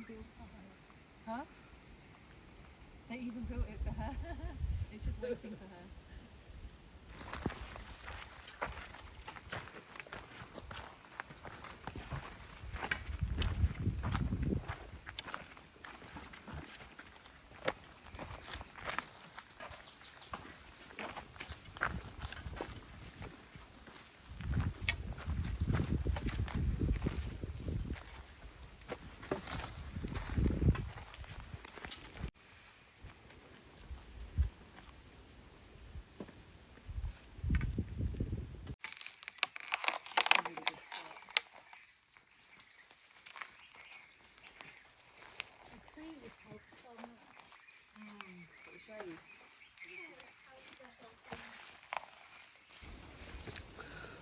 built for her. Huh? They even built it for her. It's just waiting for her.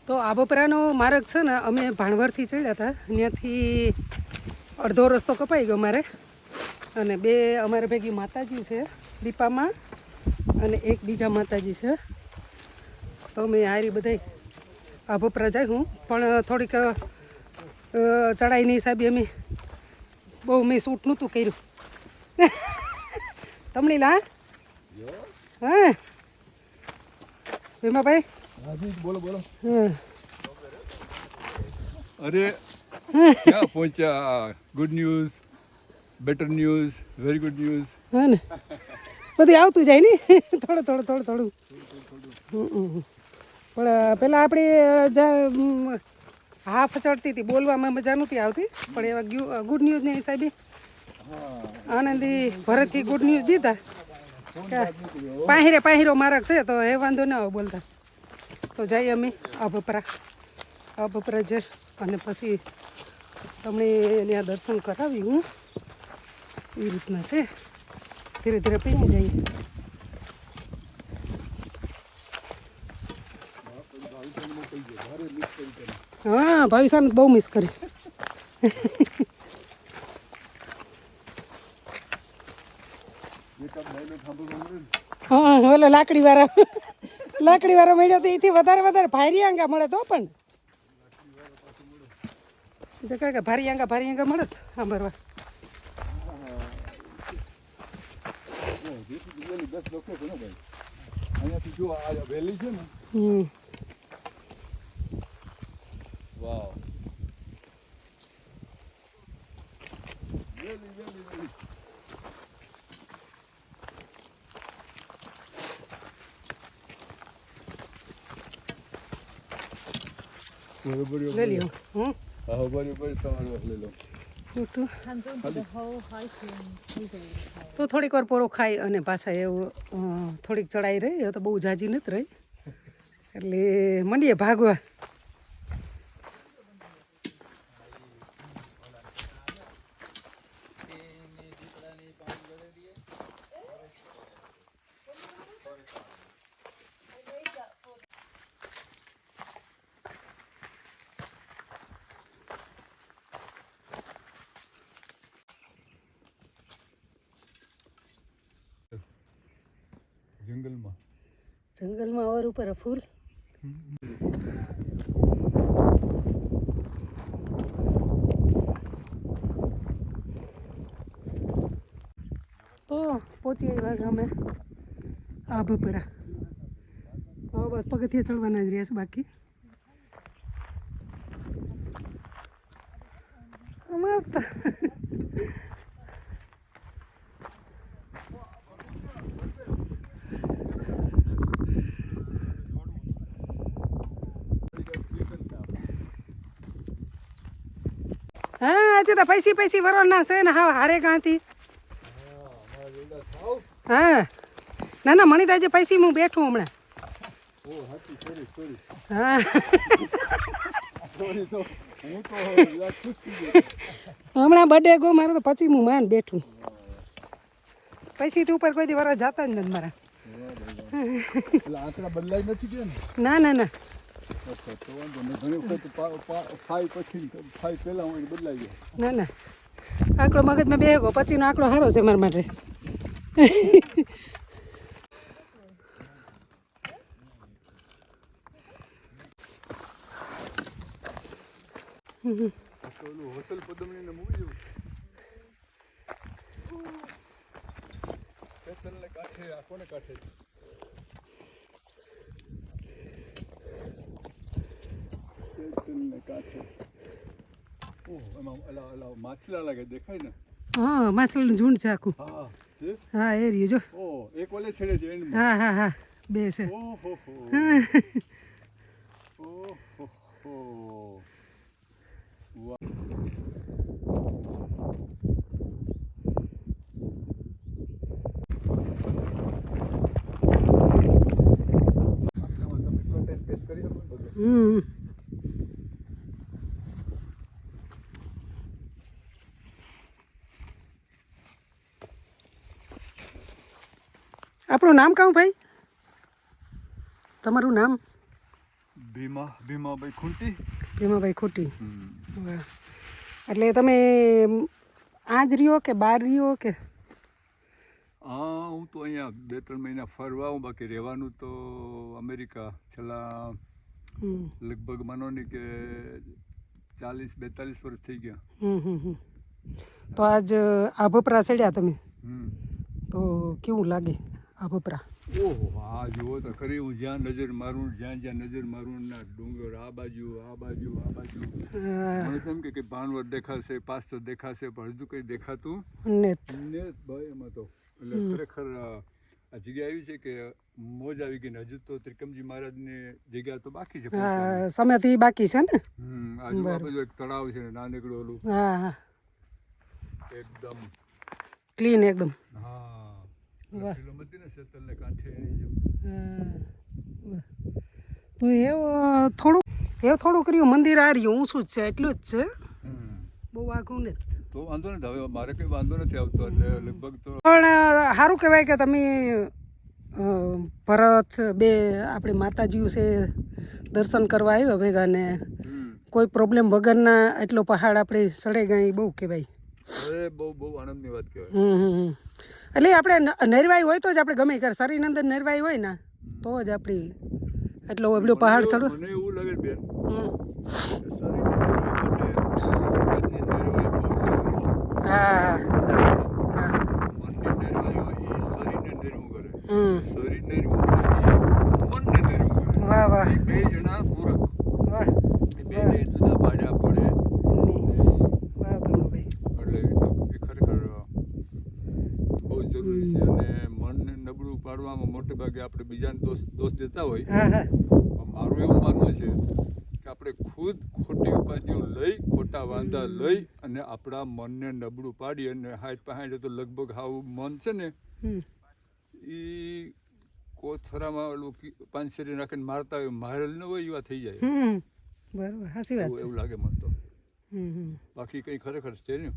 તો આબોપરાનો માર્ગ છે ને અમે ભાણવરથી ચડ્યા હતા ત્યાંથી અડધો રસ્તો કપાઈ ગયો મારે અને બે અમારે ભેગી માતાજી છે દીપામાં અને એક બીજા માતાજી છે તો મેં હારી બધા આબોપરા જાય હું પણ થોડીક ચડાઈની હિસાબે અમે બહુ મેં શૂટ નહોતું કર્યું તમને લા હા ભીમાભાઈ बोलो बोलो हाँ अरे क्या पहुंचा good news better news very good news હા ને બધું આવતું જાય ને થોડું થોડું થોડું થોડું પણ પહેલાં આપણે હાફ ચડતી હતી બોલવામાં મજા નહોતી આવતી પણ એવા ગુડ ન્યૂઝના હિસાબે આનંદી ભરતથી ગુડ ન્યૂઝ દીધા પાહિરો માર્ગ છે તો એ વાંધો ના આવે બોલતા તો જઈએ અમે આબોપરા જઈ અને પછી તમને ત્યાં દર્શન કરાવી હું એ રીતના છે ધીરે ધીરે પીને જઈએ હા ભાવિસાને બહુ મિસ કરી હા ઓલો લાકડી વાળા મળ્યો તો એથી વધારે ભારી આંગા મળે તો પણ તો કાંઈ ભારી આંગા મળે સાંભળવા વેલી છે ને વાવ લઈ લ્યો હું હા બરોબર તમારે લઈ લો તો થોડીક વાર પોરો ખાઈ અને પાછા એવું થોડીક ચડાઈ રહી તો બહુ જાજી નથી રહી એટલે મંડીએ ભાગવા જંગલમાં ઓર ઉપર ફૂલ તો પહોંચી આવ્યા અમે આબોપરા હવે બસ પગથિયા ચડવાના જ રહ્યા છે બાકી મસ્ત હા આજે તો પૈસી વરોના છે ને હા હારે ગાંથી હા ના મણી તો આજે પૈસી હું બેઠું હમણાં હા હમણાં બર્થડે ગો મારે તો પછી હું માંડ બેઠું પૈસી તો ઉપર કોઈ દી વરસ જતા જ નથી મારા ના ના આંકડો મગજમાં બેગો પછીનો આંકડો સારો છે મારા માટે ખેતરને કાંઠે આ કોને કાંઠે ખેતરને કાંઠે ઓહ એમાં અલા માછલા લાગે દેખાય ને હા માછલીનું ઝુંડ છે આખું હા છે હા એ રહ્યું જો ઓહ એક ઓલે છેડે છે એન્ડમાં હા હા હા બે છે ઓહો ઓહો વાહ હમ આપણું નામ કહું ભાઈ તમારું નામ ભીમાભાઈ ખૂંટી ભીમાભાઈ ખોટી વાહ એટલે તમે આ જ રહ્યો કે બહાર રહ્યો કે હા હું તો અહીંયા 2-3 મહિના ફરવા આવું બાકી રહેવાનું તો અમેરિકા છેલ્લા હમ લગભગ માનો ને કે 40-42 વર્ષ થઈ ગયા હમ તો આજ આભપરા ચડ્યા તમે હમ તો કેવું લાગે આભપરા ઓહો આ જુઓ તો ખરી હું જ્યાં નજર મારું જ્યાં નજર મારું ના ડુંગર આ બાજુ મને એમ કે ભાનવર દેખાશે પાસ્તર દેખાશે પણ હજુ કંઈ દેખાતું ને ને ભાઈ એમાં તો એટલે ખરેખર આ જગ્યા એવી છે કે મોજ આવી ગઈ ને હજુ તો ત્રિકમજી મહારાજની જગ્યા તો બાકી છે હા સમયથી બાકી છે ને આજુ બાજુ એક તળાવ છે નાનકડું ઓલું હા હા એકદમ ક્લીન એકદમ હા વાહ. કિલોમીટર ને શેતલને કાંઠે એની જેમ તો એવું થોડું કર્યું મંદિર આ રહ્યું ઊંચું જ છે એટલું જ છે બહુ આઘું ને તો વાંધો નથી હવે મારે કંઈ વાંધો નથી આવતો એટલે લગભગ તો પણ સારું કહેવાય કે તમે ભરત બે આપણી માતાજીઓ છે દર્શન કરવા આવ્યા ભેગા ને કોઈ પ્રોબ્લેમ વગરના એટલો પહાડ આપણે ચડે ગયા એ બહુ કહેવાય અરે બહુ આનંદની વાત કહેવાય એટલે આપણે નરવાઈ હોય તો જ આપણે ગમે કર શરીરની અંદર નરવાઈ હોય ને તો જ આપણી એટલો બધો પહાડ ચડો મને એવું લાગે બેન હા હા મનની નરવાઈ હોય એ શરીરને નરવું કરે શરીર નરવું હોય એ મનને નરવું કરે વાહ વાહ એ બે જણા પૂરક વાહ એ બે જુદા પાડ્યા પડે વાહ ભીમાભાઈ એટલે એ ખરેખર બહુ જરૂરી છે અને મનને નબળું પાડવામાં મોટે ભાગે આપણે બીજાને દોષ દેતા હોય હા હા પણ મારું એવું માનવું છે કે આપણે ખુદ ખોટી ઉપાધિઓ લઈ ખોટા વાંધા લઈ અને આપણા મનને નબળું પાડી અને હાઈટ પહાડ તો લગભગ હાવ મન છે ને એ કોથરામાં ઓલું પાંચસરી નાખીને મારતા હોય મારેલ ન હોય એવા થઈ જાય બરાબર સાચી વાત છે એવું લાગે મને તો બાકી કંઈ ખરેખર છે ને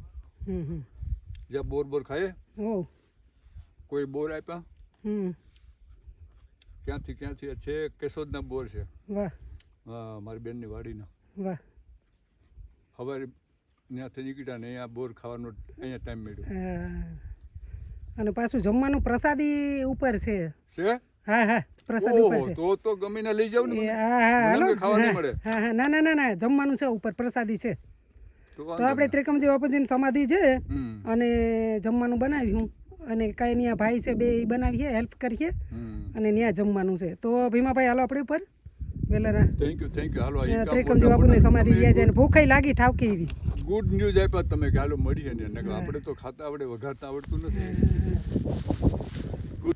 જ્યાં બોર ખાય કોઈ બોર આપ્યા ક્યાંથી છે કેશોદના બોર છે વાહ હા મારી બેનની વાડીના વાહ સવારે ત્યાંથી નીકળ્યા ને અહીંયા બોર ખાવાનો અહીંયા ટાઈમ મળ્યો અને પાછું જમવાનું પ્રસાદી ઉપર છે છે હા હા પ્રસાદી ઉપર છે તો ગમીને લઈ જાવ ને હા હા હાલો ખાવા નહીં મળે હા હા ના જમવાનું છે ઉપર પ્રસાદી છે તો આપણે ત્રિકમજી બાપુજીની સમાધિ છે અને જમવાનું બનાવ્યું અને કાંઈ ત્યાં ભાઈ છે બે બનાવીએ હેલ્પ કરીએ અને ત્યાં જમવાનું છે તો ભીમાભાઈ હાલો આપણે ઉપર વેલાના થેન્ક યુ હાલો ત્રિકમજી બાપુની સમાધિ વ્યા જાય ભૂખાઈ લાગી ઠાવકી એવી ગુડ ન્યૂઝ આપ્યા તમે કે હાલો મળીએ ને આપણે તો ખાતા આવડે વઘારતા આવડતું નથી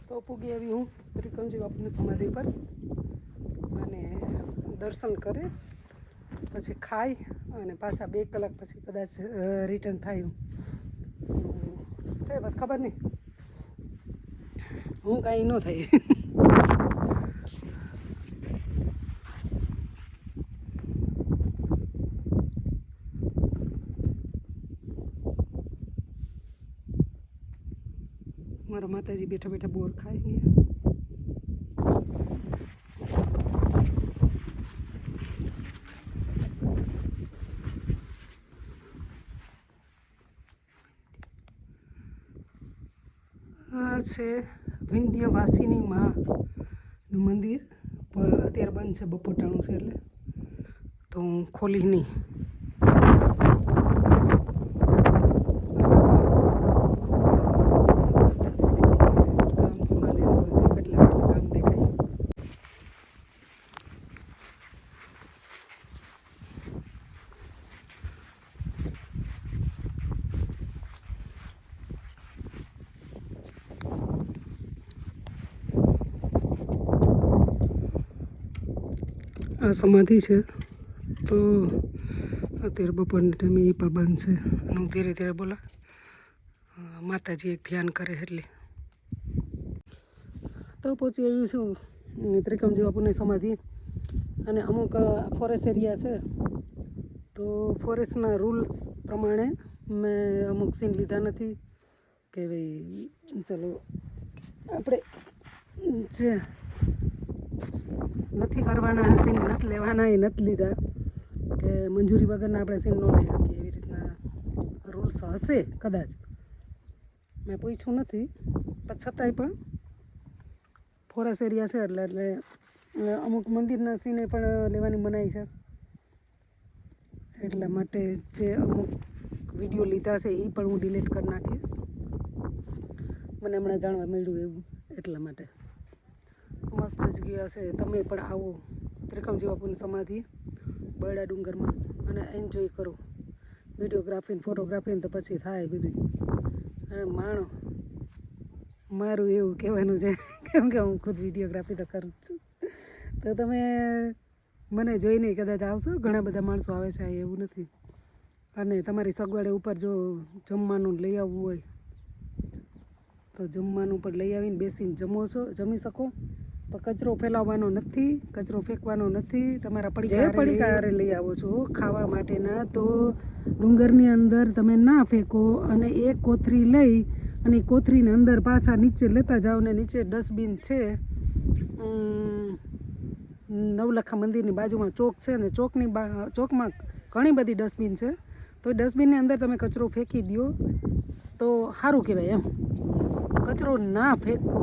તો પૂગી આવી હું ત્રિકમજી બાપુની સમાધિ પર અને દર્શન કરે પછી ખાઈ અને પાછા 2 કલાક પછી કદાચ રિટર્ન થાય છે બસ ખબર નહીં હું કાંઈ ન થઈ મારા માતાજી બેઠા બેઠા બોર ખાય ને આ છે વિંધ્યવાસીની માનું મંદિર પણ અત્યારે બંધ છે બપોટાણું છે એટલે તો હું ખોલી નહીં આ સમાધિ છે. તો અત્યારે બપોરના ટાઈમે એ પણ બંધ છે અને હું ધીરે ધીરે બોલા માતાજી એક ધ્યાન કરે એટલે તો પહોંચી આવ્યું છું ત્રિકમજી બાપુની સમાધિ. અને અમુક ફોરેસ્ટ એરિયા છે તો ફોરેસ્ટના રૂલ્સ પ્રમાણે મેં અમુક સીન લીધા નથી કે ભાઈ ચલો આપણે જે નથી કરવાના સીન નથી લેવાના એ નથી લીધા કે મંજૂરી વગરના આપણે સીન ન લઈ શકીએ એવી રીતના રૂલ્સ હશે કદાચ, મેં પૂછ્યું નથી પણ છતાંય પણ ફોરેસ્ટ એરિયા છે એટલે અમુક મંદિરના સીને પણ લેવાની મનાઈ છે. એટલા માટે જે અમુક વિડીયો લીધા છે એ પણ હું ડિલીટ કરી નાખીશ, મને હમણાં જાણવા મળ્યું એવું એટલા માટે. મસ્ત જગ્યા છે, તમે પણ આવો ત્રિકમજી બાપુની સમાધિ બરડા ડુંગરમાં અને એન્જોય કરો વિડીયોગ્રાફી ને ફોટોગ્રાફી ને તો પછી થાય બધું. અને માણો મારું એવું કહેવાનું છે કેમ કે હું ખુદ વિડીયોગ્રાફી તો કરું જ છું. તો તમે મને જોઈને કદાચ આવશો, ઘણા બધા માણસો આવે છે એવું નથી. અને તમારી સગવડે ઉપર જો જમવાનું લઈ આવવું હોય તો જમવાનું પણ લઈ આવીને બેસીને જમી શકો. પણ કચરો ફેલાવવાનો નથી, કચરો ફેંકવાનો નથી. તમારા પડીકા લઈ આવો છો ખાવા માટેના તો ડુંગરની અંદર તમે ના ફેંકો અને એક કોથરી લઈ અને કોથરીને અંદર પાછા નીચે લેતા જાઓ. ને નીચે ડસ્ટબિન છે, નવલખા મંદિરની બાજુમાં ચોક છે ને ચોકમાં ઘણી બધી ડસ્ટબિન છે. તો એ ડસ્ટબિનની અંદર તમે કચરો ફેંકી દો તો સારું કહેવાય એમ. કચરો ના ફેંકો.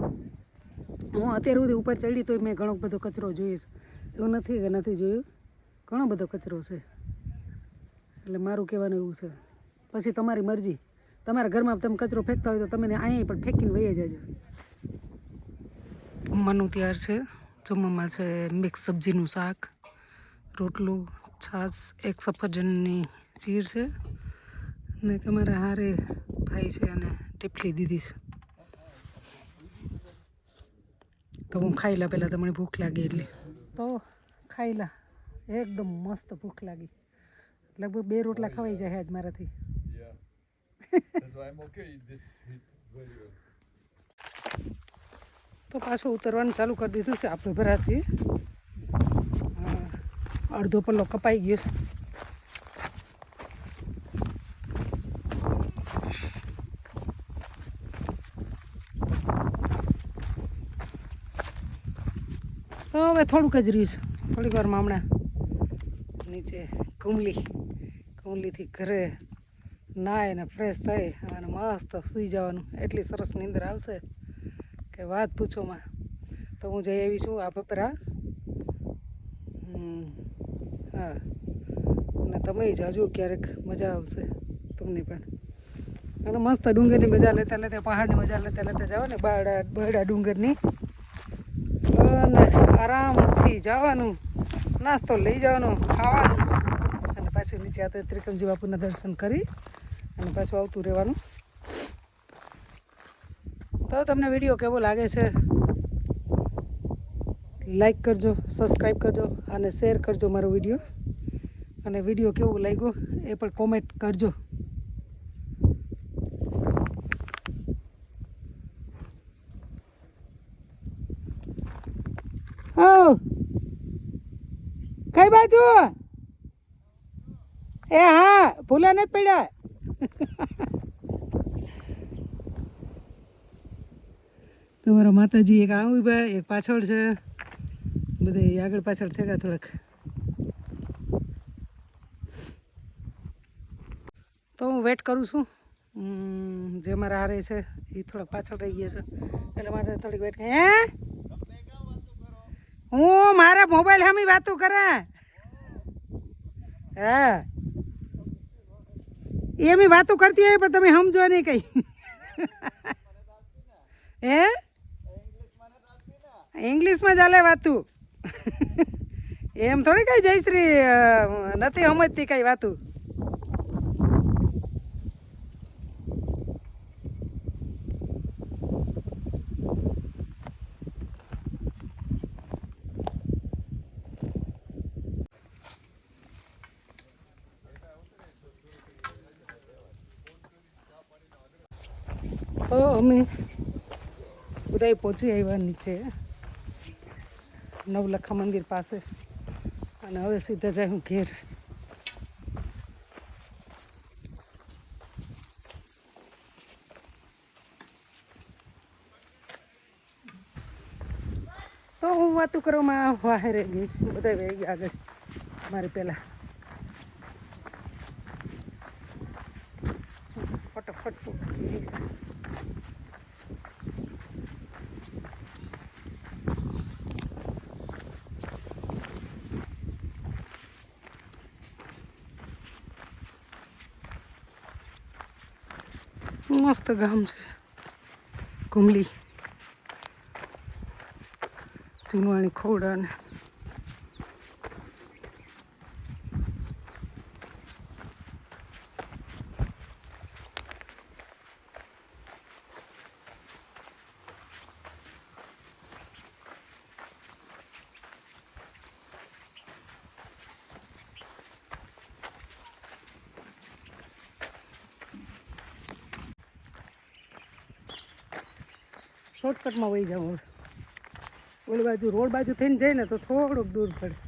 હું અત્યાર સુધી ઉપર ચડી તો મેં ઘણો બધો કચરો જોયો છે, એવું નથી કે નથી જોયું, ઘણો બધો કચરો છે. એટલે મારું કહેવાનું એવું છે. પછી તમારી મરજી, તમારા ઘરમાં તમે કચરો ફેંકતા હોય તો તમે અહીંયા પણ ફેંકીને વહી જજો. જમવાનું તૈયાર છે. જમવામાં છે મિક્સ સબ્જીનું શાક, રોટલું, છાશ, એક સફરજનની ચીર છે અને તમારા હારે ભાઈ છે અને ટીપલી દીધી છે. તો હું ખાઈ લા, પહેલાં તો મને ભૂખ લાગી એટલે તો ખાઈ લા. એકદમ મસ્ત ભૂખ લાગી, લગભગ 2 રોટલા ખવાઈ જાય આજ મારાથી. તો પાછું ઉતરવાનું ચાલુ કરી દીધું છે આપણે ભરાથી. અડધો પલ્લો કપાઈ ગયો છે. તો હવે થોડુંક જ રહ્યું છે, થોડીક વારમાં હમણાં નીચે કુમલીથી ઘરે નાય ને ફ્રેશ થઈ અને મસ્ત સૂઈ જવાનું. એટલી સરસ નીંદર આવશે કે વાત પૂછોમાં. તો હું જઈ આવી છું આ બપરા. હા, અને તમે જાજો ક્યારેક, મજા આવશે તમને પણ. અને મસ્ત ડુંગરની મજા લેતા લેતા, પહાડની મજા લેતા લેતા જાઓ ને બરડા ડુંગરની, અને આરામથી જવાનું, નાસ્તો લઈ જવાનો, ખાવાનું અને પાછું નીચે આવતા ત્રિકમજી બાપુના દર્શન કરી અને પાછું આવતું રહેવાનું. તો તમને વિડીયો કેવો લાગે છે લાઈક કરજો, સબસ્ક્રાઈબ કરજો અને શેર કરજો મારો વિડીયો. અને વિડીયો કેવો લાગ્યો એ પણ કોમેન્ટ કરજો. કઈ બાજુ? એ હા, ભૂલા નથી પડ્યા. તમારા માતાજી એક આ ઉભા, એક પાછળ છે, બધા આગળ પાછળ થયા થોડાક. તો હું વેટ કરું છું. જે મારા હારે છે એ થોડાક પાછળ રહી ગયા છે એટલે મારે થોડીક વેટ. હે, હું મારા મોબાઈલ સામે વાતું કરે. હા, એમ વાતું કરતી હોય પણ તમે સમજો નહીં કઈ. હે, ઇંગ્લિશમાં ચાલે વાતું. એમ થોડી કઈ જયશ્રી નથી સમજતી કઈ વાતું. તો અમે બધા પહોંચી આવ્યા નીચે નવલખા મંદિર પાસે અને હવે સીધા જાય હું ઘેર. તો હું વાતું કરવામાં વાહેરે ગઈ, બધા વહી ગયા આગળ મારી પહેલાં. ફટાફટ પહોંચી જઈશ. મસ્ત ગામ છે કુમલી, જૂનવાણી ખોડા ને શોર્ટકટમાં વહી જાઉં. ઓલી બાજુ રોડ બાજુ થઈને જાય ને તો થોડુંક દૂર પડે.